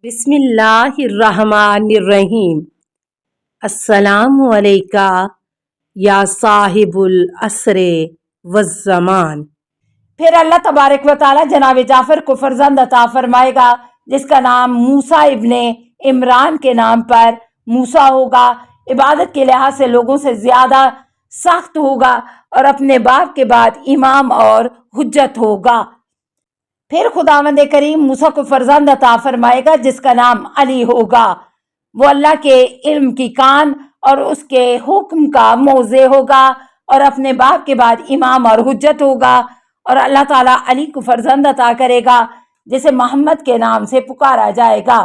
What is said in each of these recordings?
بسم اللہ الرحمن الرحیم۔ السلام علیکہ یا صاحب العصر والزمان۔ پھر اللہ تبارک و تعالیٰ جناب جعفر کو فرزند عطا فرمائے گا جس کا نام موسیٰ ابن عمران کے نام پر موسیٰ ہوگا۔ عبادت کے لحاظ سے لوگوں سے زیادہ سخت ہوگا اور اپنے باپ کے بعد امام اور حجت ہوگا۔ پھر خداوند کریم موسیٰ کو فرزند عطا فرمائے گا جس کا نام علی ہوگا۔ وہ اللہ کے علم کی کان اور اس کے حکم کا موضع ہوگا اور اپنے باپ کے بعد امام اور حجت ہوگا، اور اللہ تعالیٰ علی کو فرزند عطا کرے گا جسے محمد کے نام سے پکارا جائے گا،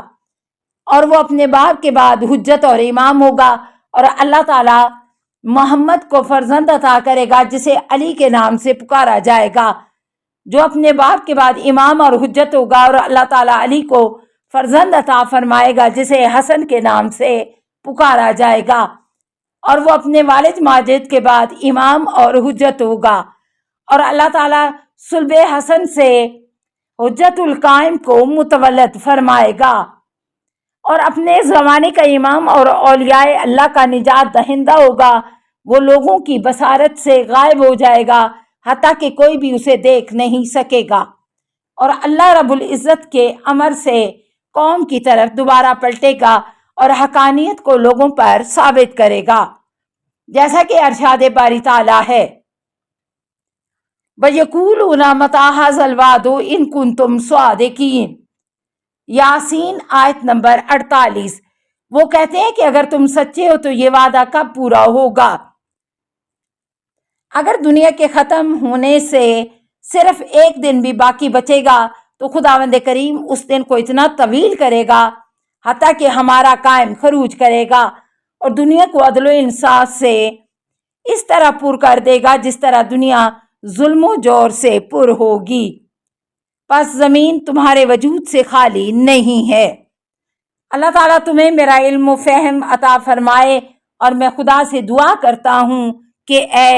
اور وہ اپنے باپ کے بعد حجت اور امام ہوگا، اور اللہ تعالیٰ محمد کو فرزند عطا کرے گا جسے علی کے نام سے پکارا جائے گا جو اپنے باپ کے بعد امام اور حجت ہوگا، اور اللہ تعالیٰ علی کو فرزند عطا فرمائے گا جسے حسن کے نام سے پکارا جائے گا، اور وہ اپنے والد ماجد کے بعد امام اور حجت ہوگا، اور اللہ تعالیٰ صلب حسن سے حجت القائم کو متولد فرمائے گا، اور اپنے زمانے کا امام اور اولیاء اللہ کا نجات دہندہ ہوگا۔ وہ لوگوں کی بصارت سے غائب ہو جائے گا حتیٰ کہ کوئی بھی اسے دیکھ نہیں سکے گا، اور اللہ رب العزت کے امر سے قوم کی طرف دوبارہ پلٹے گا اور حقانیت کو لوگوں پر ثابت کرے گا، جیسا کہ ارشاد باری تعالیٰ ہے وَيَقُولُونَ مَتَىٰ هَٰذَا الْوَعْدُ إِن كُنتُمْ صَادِقِينَ۔ یاسین آیت نمبر 48۔ وہ کہتے ہیں کہ اگر تم سچے ہو تو یہ وعدہ کب پورا ہوگا؟ اگر دنیا کے ختم ہونے سے صرف ایک دن بھی باقی بچے گا تو خداوند کریم اس دن کو اتنا طویل کرے گا حتیٰ کہ ہمارا قائم خروج کرے گا اور دنیا کو عدل و انصاف سے اس طرح پر کر دے گا جس طرح دنیا ظلم و جور سے پر ہوگی، پس زمین تمہارے وجود سے خالی نہیں ہے۔ اللہ تعالیٰ تمہیں میرا علم و فہم عطا فرمائے، اور میں خدا سے دعا کرتا ہوں کہ اے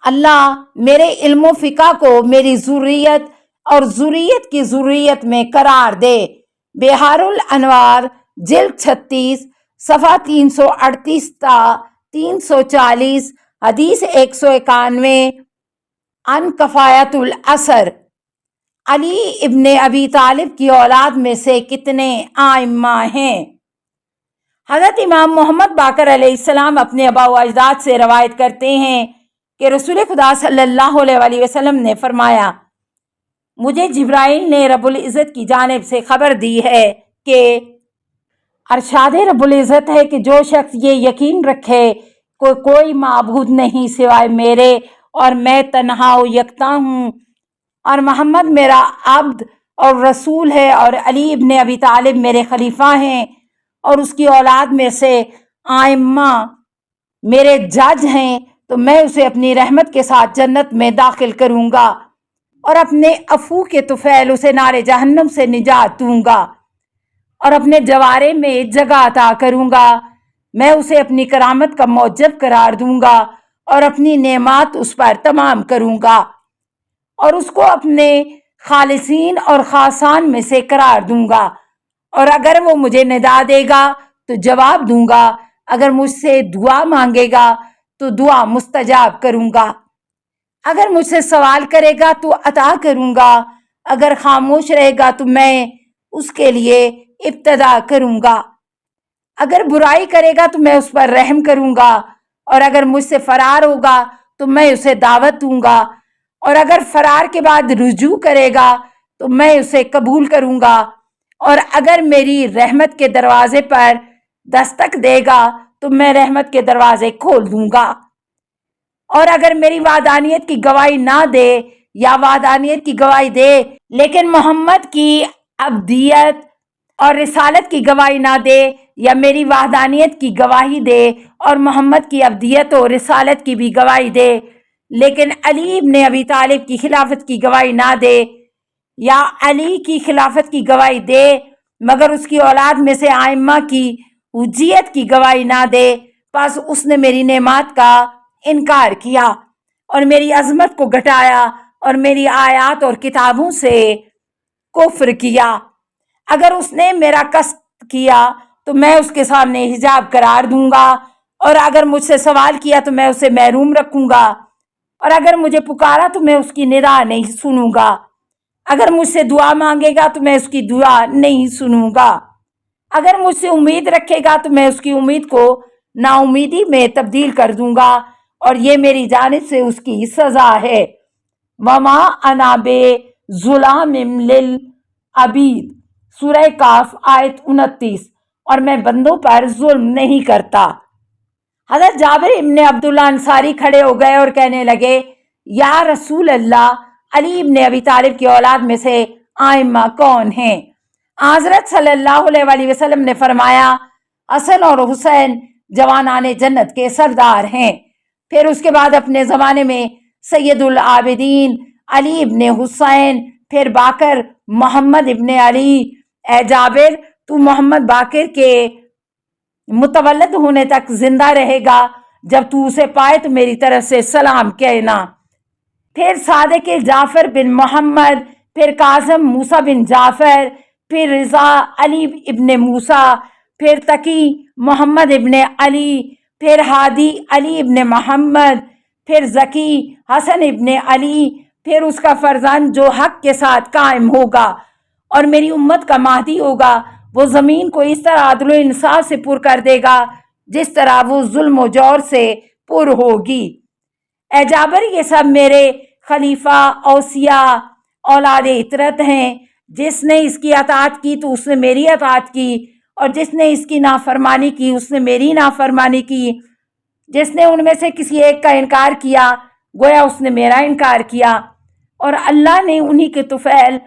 اللہ میرے علم و فقہ کو میری ذریت اور ذریت کی ذریت میں قرار دے۔ بحار الانوار جلد 36 صفحہ 338 تا 340، حدیث 191 عن کفایت العصر۔ علی ابن ابی طالب کی اولاد میں سے کتنے ائمہ ہیں؟ حضرت امام محمد باقر علیہ السلام اپنے آباء و اجداد سے روایت کرتے ہیں کہ رسول خدا صلی اللہ علیہ وسلم نے فرمایا، مجھے جبرائیل نے رب العزت کی جانب سے خبر دی ہے کہ ارشاد رب العزت ہے کہ جو شخص یہ یقین رکھے کہ کوئی معبود نہیں سوائے میرے اور میں تنہا و یکتا ہوں، اور محمد میرا عبد اور رسول ہے، اور علی ابن ابی طالب میرے خلیفہ ہیں، اور اس کی اولاد میں سے ائمہ میرے جج ہیں، تو میں اسے اپنی رحمت کے ساتھ جنت میں داخل کروں گا اور اپنے عفو کے طفیل اسے نار جہنم سے نجات دوں گا اور اپنے جوارے میں جگہ عطا کروں گا۔ میں اسے اپنی کرامت کا موجب قرار دوں گا اور اپنی نعمات اس پر تمام کروں گا، اور اس کو اپنے خالصین اور خاصان میں سے قرار دوں گا، اور اگر وہ مجھے ندا دے گا تو جواب دوں گا، اگر مجھ سے دعا مانگے گا تو دعا مستجاب کروں گا، اگر مجھ سے سوال کرے گا تو عطا کروں گا، اگر خاموش رہے گا تو میں اس کے لیے ابتدا کروں گا، اگر برائی کرے گا تو میں اس پر رحم کروں گا، اور اگر مجھ سے فرار ہوگا تو میں اسے دعوت دوں گا، اور اگر فرار کے بعد رجوع کرے گا تو میں اسے قبول کروں گا، اور اگر میری رحمت کے دروازے پر دستک دے گا تو میں رحمت کے دروازے کھول دوں گا، اور اگر میری وحدانیت کی گواہی نہ دے یا وحدانیت کی گواہی دے لیکن محمد کی عبدیت اور رسالت کی گواہی نہ دے، یا میری وحدانیت کی گواہی دے اور محمد کی عبدیت اور رسالت کی بھی گواہی دے لیکن علی ابن ابی طالب کی خلافت کی گواہی نہ دے، یا علی کی خلافت کی گواہی دے مگر اس کی اولاد میں سے ائمہ کی حجیت کی گواہی نہ دے، پس اس نے میری نعمات کا انکار کیا اور میری عظمت کو گھٹایا اور میری آیات اور کتابوں سے کفر کیا۔ اگر اس نے میرا قصد کیا تو میں اس کے سامنے حجاب قرار دوں گا، اور اگر مجھ سے سوال کیا تو میں اسے محروم رکھوں گا، اور اگر مجھے پکارا تو میں اس کی ندا نہیں سنوں گا، اگر مجھ سے دعا مانگے گا تو میں اس کی دعا نہیں سنوں گا، اگر مجھ سے امید رکھے گا تو میں اس کی امید کو نا امیدی میں تبدیل کر دوں گا، اور یہ میری جانب سے اس کی سزا ہے۔ وما انا بظلام للعبید، سورہ کاف آیت 29۔ اور میں بندوں پر ظلم نہیں کرتا۔ حضرت جابر ابن عبداللہ انصاری کھڑے ہو گئے اور کہنے لگے، یا رسول اللہ، علی ابن ابی طالب کی اولاد میں سے آئمہ کون ہیں؟ حضرت صلی اللہ علیہ وسلم نے فرمایا، حسن اور حسین جوانان جنت کے سردار ہیں۔ پھر اس کے بعد اپنے زمانے میں سید العابدین علی ابن حسین، پھر باقر محمد ابن علی۔ اے جابر، تو محمد باقر کے متولد ہونے تک زندہ رہے گا، جب تو اسے پائے تو میری طرف سے سلام کہنا۔ پھر صادق جعفر بن محمد، پھر قاسم موسیٰ بن جعفر، پھر رضا علی ابن موسیٰ، پھر تقی محمد ابن علی، پھر ہادی علی ابن محمد، پھر ذکی حسن ابن علی، پھر اس کا فرزند جو حق کے ساتھ قائم ہوگا اور میری امت کا مہدی ہوگا، وہ زمین کو اس طرح عدل و انصاف سے پر کر دے گا جس طرح وہ ظلم و جور سے پر ہوگی۔ اے جابر، یہ سب میرے خلیفہ اوصیاء اولاد اطرت ہیں۔ جس نے اس کی اطاعت کی تو اس نے میری اطاعت کی، اور جس نے اس کی نافرمانی کی اس نے میری نافرمانی کی۔ جس نے ان میں سے کسی ایک کا انکار کیا گویا اس نے میرا انکار کیا، اور اللہ نے انہی کے طفیل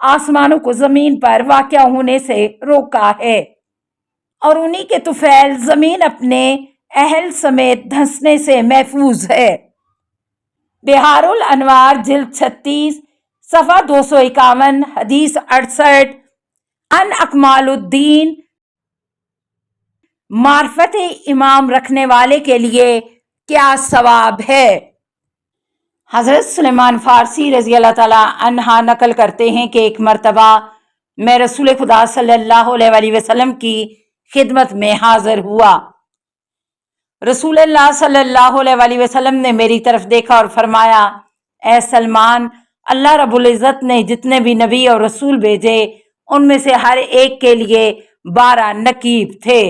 آسمانوں کو زمین پر واقع ہونے سے روکا ہے، اور انہی کے طفیل زمین اپنے اہل سمیت دھنسنے سے محفوظ ہے۔ بحار الانوار جلد 36 صفحہ 251، حدیث 68۔ ان اکمال الدین، معرفت امام رکھنے والے کے لیے کیا ثواب ہے؟ حضرت سلیمان فارسی رضی اللہ تعالیٰ عنہ نقل کرتے ہیں کہ ایک مرتبہ میں رسول خدا صلی اللہ علیہ وسلم کی خدمت میں حاضر ہوا۔ رسول اللہ صلی اللہ علیہ وسلم نے میری طرف دیکھا اور فرمایا، اے سلمان، اللہ رب العزت نے جتنے بھی نبی اور رسول بھیجے ان میں سے ہر ایک کے لیے 12 نقیب تھے۔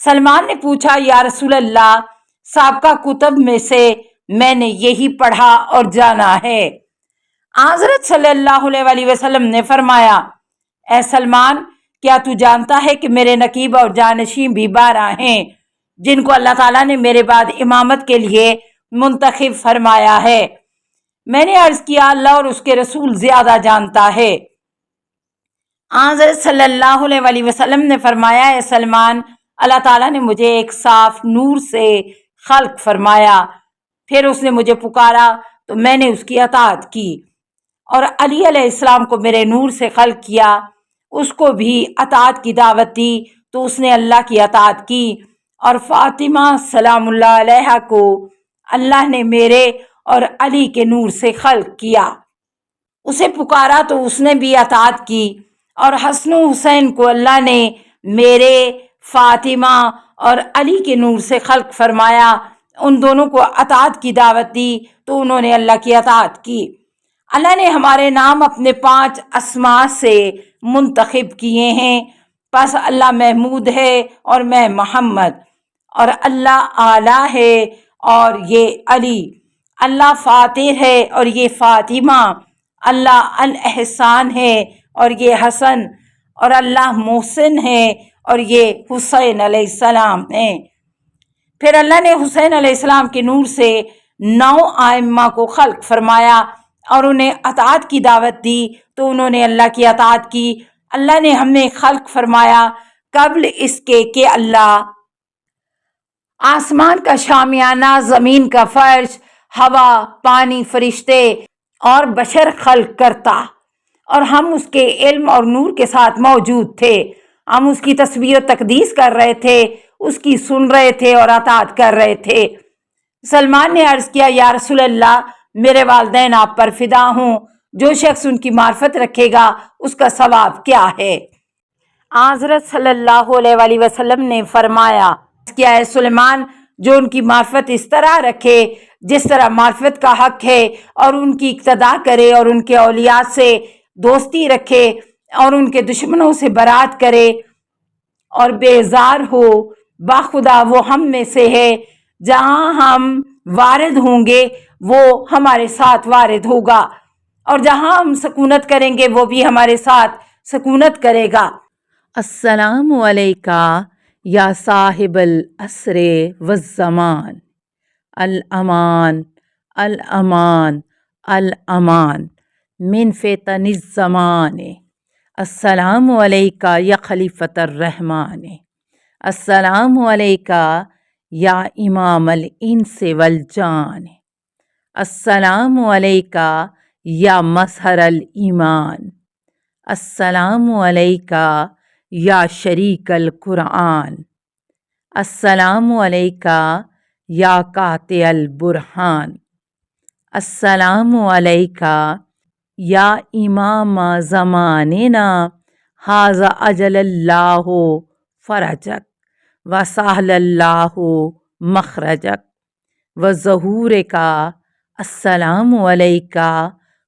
سلمان نے پوچھا، یا رسول اللہ، سابقہ کتب میں سے میں نے یہی پڑھا اور جانا ہے۔ حضرت صلی اللہ علیہ وسلم نے فرمایا، اے سلمان، کیا تو جانتا ہے کہ میرے نقیب اور جانشین بھی 12 ہیں جن کو اللہ تعالیٰ نے میرے بعد امامت کے لیے منتخب فرمایا ہے؟ میں نے عرض کیا، اللہ اور اس کے رسول زیادہ جانتا ہے۔ حضرت صلی اللہ علیہ وسلم نے فرمایا، اے سلمان، اللہ تعالیٰ نے مجھے ایک صاف نور سے خلق فرمایا، پھر اس نے مجھے پکارا تو میں نے اس کی اطاعت کی، اور علی علیہ السلام کو میرے نور سے خلق کیا، اس کو بھی اطاعت کی دعوت دی تو اس نے اللہ کی اطاعت کی، اور فاطمہ سلام اللہ علیہا کو اللہ نے میرے اور علی کے نور سے خلق کیا، اسے پکارا تو اس نے بھی اطاعت کی، اور حسن و حسین کو اللہ نے میرے، فاطمہ اور علی کے نور سے خلق فرمایا، ان دونوں کو اطاعت کی دعوت دی تو انہوں نے اللہ کی اطاعت کی۔ اللہ نے ہمارے نام اپنے 5 اسماء سے منتخب کیے ہیں، پس اللہ محمود ہے اور میں محمد، اور اللہ اعلیٰ ہے اور یہ علی، اللہ فاتح ہے اور یہ فاطمہ، اللہ الاحسان ہے اور یہ حسن، اور اللہ محسن ہے اور یہ حسین علیہ السلام ہیں۔ پھر اللہ نے حسین علیہ السلام کے نور سے 9 آئمہ کو خلق فرمایا اور انہیں اطاعت کی دعوت دی تو انہوں نے اللہ کی اطاعت کی۔ اللہ نے ہمیں خلق فرمایا قبل اس کے کہ اللہ آسمان کا شامیانہ، زمین کا فرش، ہوا، پانی، فرشتے اور بشر خلق کرتا، اور ہم اس کے علم اور نور کے ساتھ موجود تھے۔ ہم اس کی تسبیح و تقدیس کر رہے تھے، اس کی سن رہے تھے اور اطاعت کر رہے تھے۔ سلمان نے عرض کیا، یا رسول اللہ، میرے والدین آپ پر فدا ہوں، جو شخص ان کی معرفت رکھے گا اس کا ثواب کیا ہے۔ حضرت صلی اللہ علیہ وآلہ وسلم نے فرمایا کیا ہے سلیمان جو ان کی معرفت اس طرح رکھے جس طرح معرفت کا حق ہے، اور ان کی اقتداء کرے اور ان کے اولیاء سے دوستی رکھے اور ان کے دشمنوں سے برات کرے اور بیزار ہو، باخدا وہ ہم میں سے ہے، جہاں ہم وارد ہوں گے وہ ہمارے ساتھ وارد ہوگا، اور جہاں ہم سکونت کریں گے وہ بھی ہمارے ساتھ سکونت کرے گا۔ السلام علیکہ یا صاحب العصر والزمان، الامان الامان الامان من فتن الزمان، السلام علیکہ یا خلیفۃ الرحمن، السلام علیکہ یا امام الانس والجان، السلام علیکہ یا مظہر الایمان، السلام علیکہ یا شریک القرآن، السلام علیکہ یا قاطع البرہان، السلام علیکہ یا امام زماننا ھذا اجل اللہ فرجک وسہل اللہ مخرجک وظہورکا، السلام علیکہ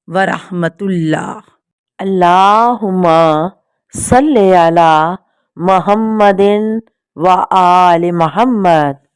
ورحمۃ اللہ۔ اللہم صلی علی محمد و آل محمد۔